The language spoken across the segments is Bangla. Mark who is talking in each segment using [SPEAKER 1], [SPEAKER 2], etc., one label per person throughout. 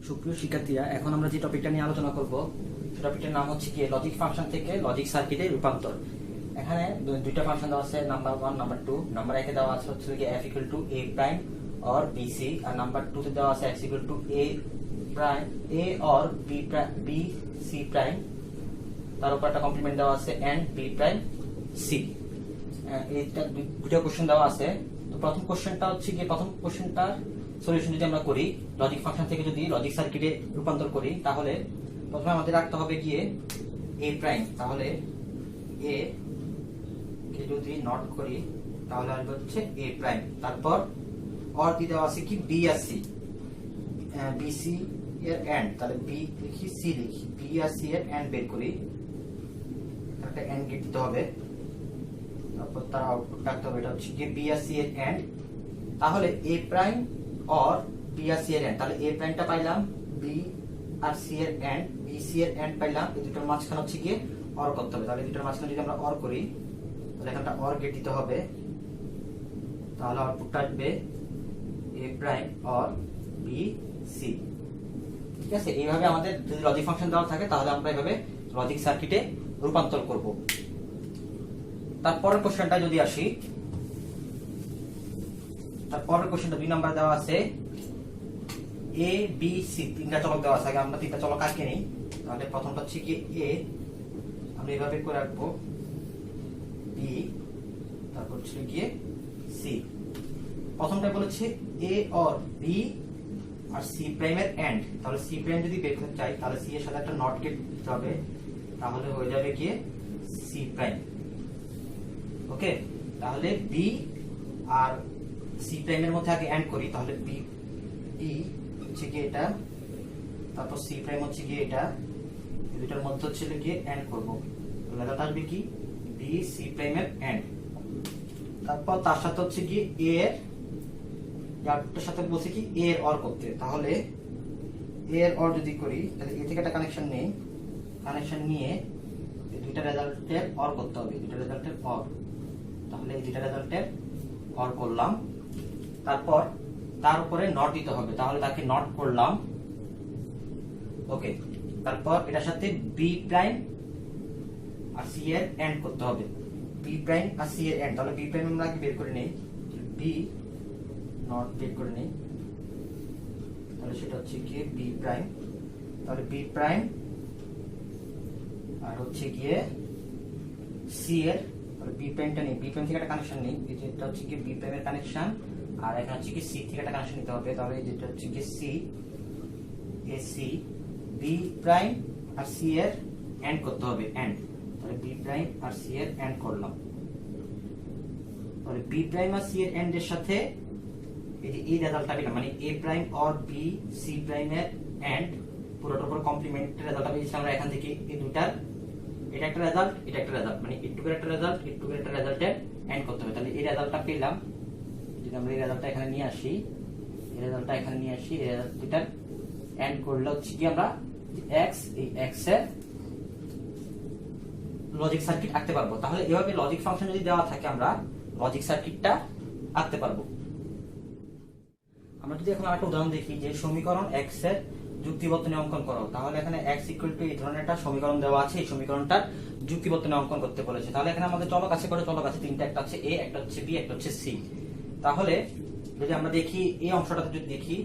[SPEAKER 1] সুপ্রিয় শিক্ষার্থীরা, এখন আমরা যে টপিকটা নিয়ে আলোচনা করব সেই টপিকটার নাম হচ্ছে কি লজিক ফাংশন থেকে লজিক সার্কিটে রূপান্তর। এখানে দুইটা ফাংশন দেওয়া আছে, নাম্বার 1 নাম্বার 2। নাম্বার 1 এ দেওয়া আছে হচ্ছে কি f = a prime or bc, আর নাম্বার 2 তে দেওয়া আছে x = a prime a or b c prime, তার উপর একটা কমপ্লিমেন্ট দেওয়া আছে and b প্রাইম c। এইটা দুটো কোশ্চেন দেওয়া আছে। তো প্রথম কোশ্চেনটা হচ্ছে কি, প্রথম কোশ্চেনটার সলিউশন যদি আমরা করি লজিক ফাংশন থেকে যদি লজিক সার্কিটে রূপান্তর করি, তাহলে প্রথমে আমাদের রাখতে হবে গিয়ে a প্রাইম। তাহলে a কে যদি নট করি তাহলে আসবে হচ্ছে a প্রাইম। তারপর অর দিয়ে দেওয়া আছে কি b আর c, bc এর এন্ড, তাহলে b লিখি c লিখি, b আর c এর এন্ড বের করি, একটা এন্ড গেট দিতে হবে। তারপর তার আউটপুট রাখতে হবে, এটা হচ্ছে কি b আর c এর এন্ড। তাহলে a প্রাইম অর b আর c এর এন্ড, তাহলে a প্রাইমটা পাইলাম, b আর c এর এন্ড, b c এর এন্ড পাইলাম। এই দুটোর মাঝখানে হচ্ছে কি অর করতে হবে। তাহলে দুটোর মাঝখানে যদি আমরা অর করি তাহলে এখানটা অর গেট দিতে হবে, তাহলে আউটপুটটা আসবে a prime or b c। ঠিক আছে, এইভাবে আমাদের যদি লজিক ফাংশন দেওয়া থাকে তাহলে আমরা এইভাবে লজিক সার্কিটে রূপান্তর করব। তারপরের কোশ্চেনটা যদি আসি, তারপরের কোশ্চেনটা 2 নাম্বার দেওয়া আছে a b c, তিনটা চলক দেওয়া আছে। আগে আমরা তিনটা চলক আঁকে নিই। তাহলে প্রথমটা হচ্ছে কি a, আমরা এইভাবে করে রাখবো, b, তারপর হচ্ছে কি c। প্রথমটা বলেছে a or b আর c প্রাইম এর এন্ড। তাহলে c প্রাইম যদি বের করতে চাই তাহলে c এর সাথে একটা নট গেট দিতে হবে, তাহলে হয়ে যাবে কি c প্রাইম। ওকে, তাহলে b আর c প্রাইম এর মধ্যে আগে এন্ড করি, তাহলে b হচ্ছে কি এটা, তারপর c প্রাইম হচ্ছে কি এটা, এই দুটোর মধ্যে হচ্ছে কি এন্ড করব, লেখাটা আসবে কি b c প্রাইম এর এন্ড। তারপর তার সাথে হচ্ছে কি a এর, ইয়ারটার সাথে বলছে কি a এর অর করতে, তাহলে a এর অর যদি করি তাহলে a থেকে একটা কানেকশন নেই, কানেকশন নিয়ে এই দুইটা রেজাল্টের অর করতে হবে, দুইটা রেজাল্টের অর। তাহলে এই দুইটা রেজাল্টের অর করলাম, তারপর তার উপরে নট দিতে হবে, তাহলে তাকে নট করলাম। ওকে, তারপর এটার সাথে বি প্রাইম আর সি এর এন্ড করতে হবে, বি প্রাইম আর সি এর এন্ড। তাহলে বি প্রাইম আমরা বের করে নেই, বি নট বের করে নেই, তাহলে সেটা হচ্ছে কি বি প্রাইম। তাহলে বি প্রাইম আর হচ্ছে গিয়ে সি এর, তাহলে বি প্রাইমটা নেই, বি প্রাইম থেকে একটা কানেকশন নেই, এটা হচ্ছে কি বি প্রাইমের কানেকশন, আর এখানে হচ্ছে কি সি থেকে একটা কানেকশন নিতে হবে। তাহলে যেটা হচ্ছে কি C, A C, B prime আর সি এর এন্ড করতে হবে, এন্ড। তাহলে বি প্রাইম আর সি এর এন্ড করলাম। তাহলে বি প্রাইম আর সি এর এন্ড এর সাথে এই যে এই রেজাল্টটা পেলাম, মানে A prime or B C prime এর এন্ড, পুরোটার উপর কমপ্লিমেন্ট রেজাল্টটা পেয়েছি আমরা এখান থেকে। এই দুটার, এটা একটা রেজাল্ট, এটা একটা রেজাল্ট, মানে এটুকুর একটা রেজাল্ট, এটুকুর একটা রেজাল্টের এন্ড করতে হবে। তাহলে এই রেজাল্টটা পেলাম, যদি আমরা এই রেজাল্টটা এখানে নিয়ে আসি, এই রেজাল্টটা এখানে নিয়ে আসি, এই রেজাল্ট দুটার এন্ড করলে হচ্ছে কি আমরা এক্স, এই এক্স এর লজিক সার্কিট আঁকতে পারবো। তাহলে এভাবে লজিক ফাংশন যদি দেওয়া থাকে আমরা লজিক সার্কিটটা আঁকতে পারবো। আমরা যদি এখন আরেকটা উদাহরণ দেখি, যে সমীকরণ এক্স এর যুক্তিবর্তনী অঙ্কন করো, তাহলে এখানে x = এই ধরনের একটা সমীকরণ দেওয়া আছে, এই সমীকরণটার যুক্তিবর্তনী অঙ্কন করতে বলেছে। তাহলে এখানে আমাদের চলক আছে, করে চলক আছে তিনটা, একটা হচ্ছে a, একটা হচ্ছে b, একটা হচ্ছে c। তাহলে যদি আমরা দেখি এই অংশটাতে যদি দেখি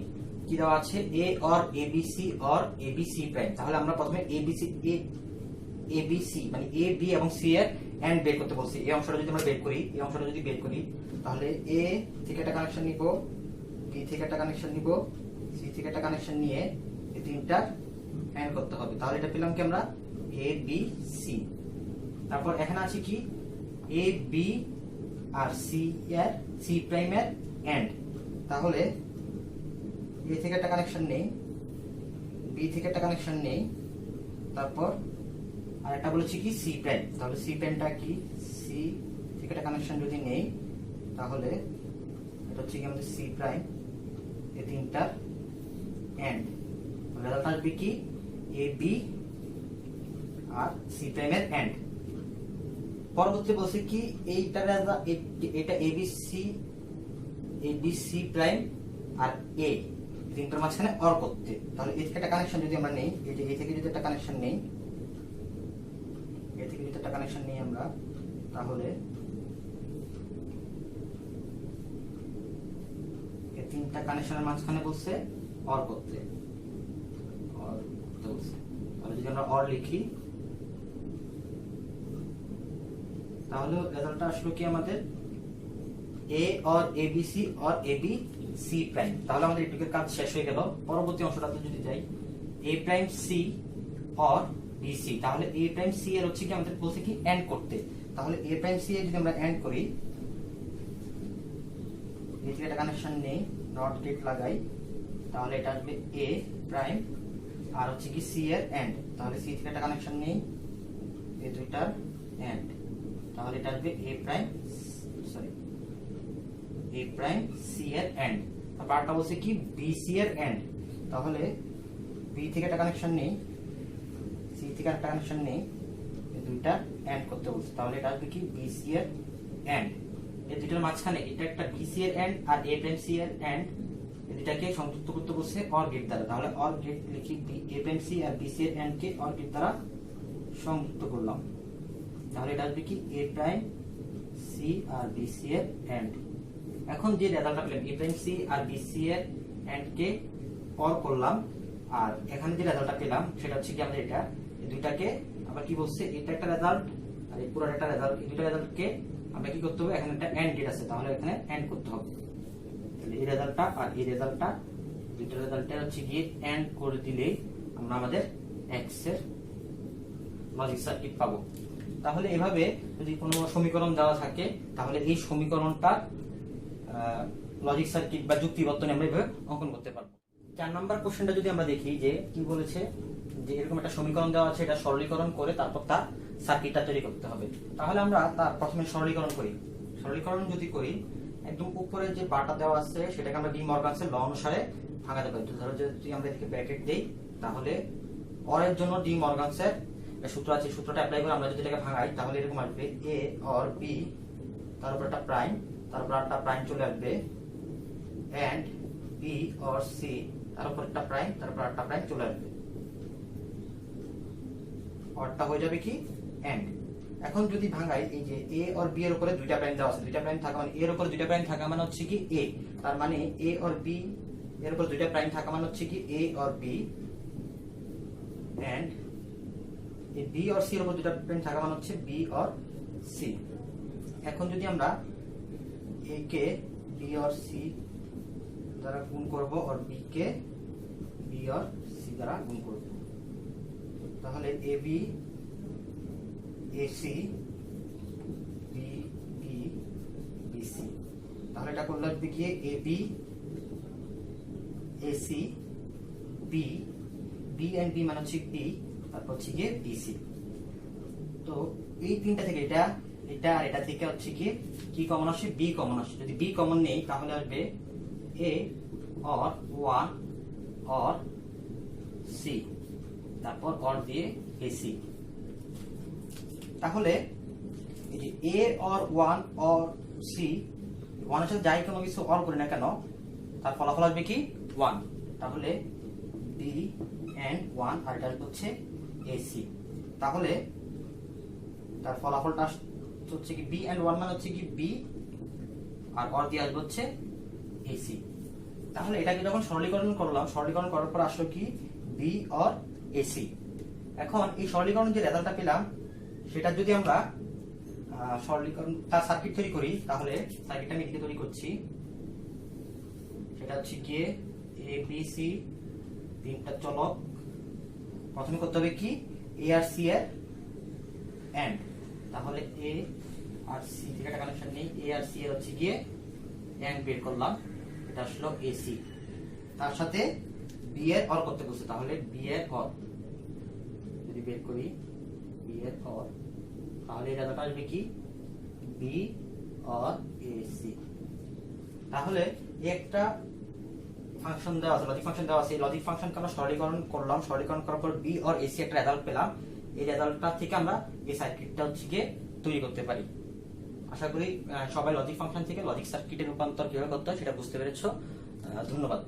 [SPEAKER 1] কি দেওয়া আছে, a or abc or abc prime. তাহলে আমরা প্রথমে abc মানে a b এবং c এর এন্ড বের করতে বলছি। এই অংশটা যদি আমরা বের করি, এই অংশটা যদি বের করি তাহলে a থেকে একটা কানেকশন নিব, b থেকে একটা কানেকশন নিব, c থেকে একটা কানেকশন নিয়ে এই তিনটা এন্ড করতে হবে। তাহলে এটা পেলাম কি আমরা a b c। তারপর এখানে আছে কি a b আর c এর, c প্রাইম এর এন্ড। তাহলে a থেকে একটা কানেকশন নেই, b থেকে একটা কানেকশন নেই, তারপর আর একটা বলেছি কি c প্রাইম। তাহলে c প্রাইমটা কি, c থেকে একটা কানেকশন যদি নেই তাহলে এটা হচ্ছে কি আমাদের c প্রাইম, এই তিনটা এন্ড। রেজাল্ট আসবে কি এ বি আর সি প্রাইমের এন্ড। পরবর্তী বলছে কি এইটা এটা এবিসি প্রাইম আর এ, তিনটার মাঝখানে অর করতে। তাহলে এই থেকে একটা কানেকশন যদি আমরা নেই, এই যে এই থেকে যদি একটা কানেকশন নেই, এই থেকে যদি একটা কানেকশন নেই আমরা, তাহলে এই তিনটা কানেকশনের মাঝখানে বলছে অর করতে, অর করতে বলছে। তাহলে যদি আমরা অর লিখি তাহলে রেজাল্টটা আসলো কি আমাদের A or ABC or AB C prime. তাহলে আমাদের এটুকের কাজ শেষ হয়ে গেল। পরবর্তী অংশটাতে যদি যাই, A prime C or B C, তাহলে এ প্রাইম সি এর হচ্ছে কি আমাদের বলছে কি এন্ড করতে। তাহলে এ প্রাইম সি এর যদি আমরা এন্ড করি, এই থেকে একটা কানেকশন নেই, নট গেট লাগাই, তাহলে এটা আসবে এ প্রাইম আর হচ্ছে কি সি এর এন্ড। তাহলে সি থেকে একটা কানেকশন নেই, এই দুইটার এন্ড, তাহলে এটা আসবে এ প্রাইম সরি এ প্রাইম সি এর এন্ড। তারপর আরেকটা বলছে কি বি সি এর এন্ড, তাহলে বি থেকে একটা কানেকশন নেই, সি থেকে একটা কানেকশন নেই, এই দুইটা এন্ড করতে বলছে। তাহলে এটা আসবে কি বি সি এর এন্ড। এই দুইটার মাঝখানে এটা একটা বি সি এর এন্ড আর এ প্রাইম সি এর এন্ড, এই দুইটাকে সংযুক্ত করতে বলছে অর গেট দ্বারা। তাহলে অর গেট লিখি, এ প্রাইম সি আর বি সি এর এন্ড কে অর গেট দ্বারা সংযুক্ত করলাম। তাহলে এটা আসবে কি এ প্রাইম সি আর বি সি এর এন্ড। এখন যে রেজাল্টটা পেলাম এ প্রাইম সি আর বি সি এর এন্ড কে অর করলাম, আর এখানে যে রেজাল্টটা পেলাম সেটা হচ্ছে কি আমাদের এটা, এই দুইটাকে আবার কি বলছে, এটা একটা রেজাল্ট আর এই পুরো একটা রেজাল্ট, এই দুইটা রেজাল্টকে আমরা কি করতে হবে, এখানে একটা এন্ড গেট আছে, তাহলে এখানে এন্ড করতে হবে। তাহলে এই রেজাল্টটা আর এই রেজাল্টটা, দুইটা রেজাল্টটা হচ্ছে গিয়ে এন্ড করে দিলেই আমরা আমাদের এক্স এর লজিক সার্কিট পাবো। তাহলে এভাবে যদি কোনো সমীকরণ দেওয়া থাকে তাহলে এই সমীকরণটা লজিক সার্কিট বা যুক্তি বর্তনী আমরা এভাবে অঙ্কন করতে পারবো। 4 নম্বর কোশ্চেনটা যদি আমরা দেখি, যে কি বলেছে, যে এরকম একটা সমীকরণ দেওয়া আছে, এটা সরলীকরণ করে তারপর তার সার্কিটটা তৈরি করতে হবে। তাহলে আমরা তার প্রথমে সরলীকরণ করি। সরলীকরণ যদি করি, একদম উপরে যে বারটা দেওয়া আছে সেটাকে আমরা ডি মরগানসের ল অনুসারে ভাঙাতে পারি। ধরো যদি আমরা এদিকে ব্র্যাকেট দেই, তাহলে অর এর জন্য ডি মরগানসের সূত্র আছে, সূত্রটা অ্যাপ্লাই করে আমরা যদি এটাকে ভাঙাই তাহলে এরকম আসবে এ অর বি, তার উপর একটা প্রাইম, তারপর একটা প্রাইম চলে আসবে, এন্ড বি অর সি, তার উপর একটা প্রাইম, তারপর একটা প্রাইম চলে আসবে, অরটা হয়ে যাবে কি এন্ড। এখন যদি ভাঙাই, এই যে এ অর বি এর উপরে দুইটা প্রাইম দেওয়া আছে, দুইটা প্রাইম থাকা মানে এর উপরে দুইটা প্রাইম থাকা মানে হচ্ছে কি এ, তার মানে এ অর বি এর উপর দুইটা প্রাইম থাকা মানে হচ্ছে কি এ অর বি, এন্ড এই বি অর সি এর উপর দুইটা প্রাইম থাকা মানে হচ্ছে বি অর সি। এখন যদি আমরা এ কে বি অর সি দ্বারা গুণ করব আর বি কে বি অর সি দ্বারা গুণ করব, তাহলে A B A C B B B C, তাহলে এটা করলে আসবে গিয়ে A B A C B, B and B মানে হচ্ছে বি, তারপর হচ্ছে গিয়ে বি সি। তো এই তিনটা থেকে এটা এটা আর এটা থেকে হচ্ছে গিয়ে কি কমন আসে, বি কমন আসে। যদি বি কমন নেই তাহলে আসবে a or one or C, তারপর অর দিয়ে এসি। তাহলে এই যে a or one or C, ওয়ানের সাথে যাই কোনো কিছু অর করি না কেন তার ফলাফল আসবে কি ওয়ান। তাহলে বি এন্ড ওয়ান আর এটা হচ্ছে এসি, তাহলে তার ফলাফলটা হচ্ছে কি বি এন্ড ওয়ান মানে হচ্ছে কি বি আর অর দিয়ে আসবে হচ্ছে এসি। তাহলে এটাকে যখন সরলীকরণ করলাম, সরলীকরণ করার পর আসলো কি বি অর এসি। এখন এই সরলীকরণ যে রেজাল্টটা পেলাম সেটা যদি আমরা সরলীকরণ তার সার্কিট তৈরি করি, তাহলে সার্কিটটা আমি এদিকে তৈরি করছি, সেটা হচ্ছে গিয়ে এ বি সি তিনটা চলক, প্রথমে করতে হবে কি এ আর সি এর এন্ড, তাহলে এ আর সি থেকে একটা কানেকশন নেই, এ আর সি এর হচ্ছে গিয়ে এন্ড বের করলাম, এটা আসলো এসি, তার সাথে বি এর অর করতে বলছে, তাহলে বি এর অর যদি বের করি বি এর অর, তাহলে এই রেজাল্ট আসবে কি বি অর এসি। তাহলে একটা ফাংশন দেওয়া আছে, লজিক ফাংশন দেওয়া আছে, লজিক ফাংশনকে আমরা সরলীকরণ করলাম, সরলীকরণ করার পর বি অর এসি একটা রেজাল্ট পেলাম। এই রেজাল্টটা থেকে আমরা এই সার্কিটটা হচ্ছে গিয়ে তৈরি করতে পারি। আশা করি সবাই লজিক ফাংশন থেকে লজিক সার্কিটের রূপান্তর কিভাবে করতে হয় সেটা বুঝতে পেরেছো। ধন্যবাদ।